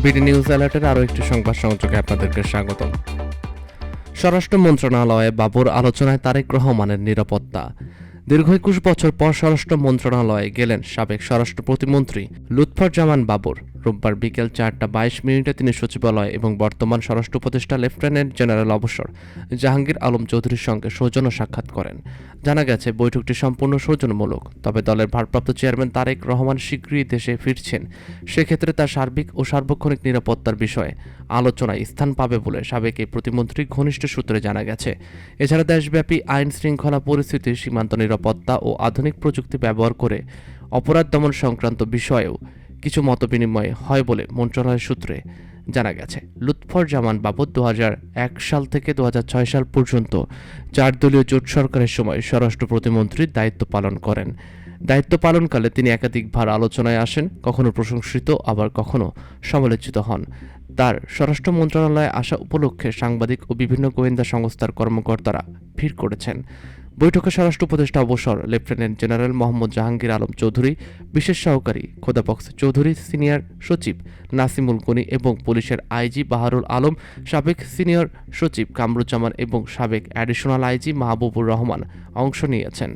BD news অ্যালার্টের আরও একটি সংবাদ সংযোগে আপনাদেরকে স্বাগতম। স্বরাষ্ট্র মন্ত্রণালয়ে বাবুর আলোচনায় তারেক রহমানের নিরাপত্তা। দীর্ঘ ২১ বছর পর স্বরাষ্ট্র মন্ত্রণালয়ে গেলেন সাবেক স্বরাষ্ট্র প্রতিমন্ত্রী লুৎফুজ্জামান বাবর। রোববার বিকেল ৪টা ২২ তিনি সচিবালয় এবং বর্তমান স্বরাষ্ট্র উপদেষ্টা লেফটেন্যান্ট জেনারেল অবসর জাহাঙ্গীর আলম চৌধুরীর সঙ্গে সৌজন্য সাক্ষাৎ করেন। জানা গেছে বৈঠকটি সম্পূর্ণ সৌজন্যমূলক, তবে দলের ভারপ্রাপ্ত চেয়ারম্যান তারেক রহমান শীঘ্রই দেশে ফিরছেন। সেক্ষেত্রে তার সার্বিক ও সার্বক্ষণিক নিরাপত্তার বিষয়ে আলোচনায় স্থান পাবে বলে সাবেক এই প্রতিমন্ত্রী ঘনিষ্ঠ সূত্রে জানা গেছে। এছাড়া দেশব্যাপী আইন শৃঙ্খলা পরিস্থিতি, সীমান্ত নিরাপত্তা ও আধুনিক প্রযুক্তি ব্যবহার করে অপরাধ দমন সংক্রান্ত বিষয়েও কিছু মতবিনিময় হয় বলে মন্ত্রণালয়ের সূত্রে জানা গেছে। লুৎফুজ্জামান বাবর ২০০১ সাল থেকে ২০০৬ সাল পর্যন্ত ৪ দলীয় জোট সরকারের সময় স্বরাষ্ট্র প্রতিমন্ত্রীর দায়িত্ব পালন করেন। দায়িত্ব পালনকালে তিনি একাধিকবার আলোচনায় আসেন, কখনো প্রশংসিত আবার কখনো সমালোচিত হন। তার স্বরাষ্ট্র মন্ত্রণালয়ে আসা উপলক্ষে সাংবাদিক ও বিভিন্ন গোয়েন্দা সংস্থার কর্মকর্তারা ভিড় করেছেন। বৈঠকে স্বরাষ্ট্র উপদেষ্টা অবসর লেফটেন্যান্ট জেনারেল মোহাম্মদ জাহাঙ্গীর আলম চৌধুরী, বিশেষ সহকারী খোদাবক্স চৌধুরী, সিনিয়র সচিব নাসিমুল গনি এবং পুলিশের আইজি বাহারুল আলম, সাবেক সিনিয়র সচিব কামরুজ্জামান এবং সাবেক অ্যাডিশনাল আইজি মাহবুবুর রহমান অংশ নিয়েছেন।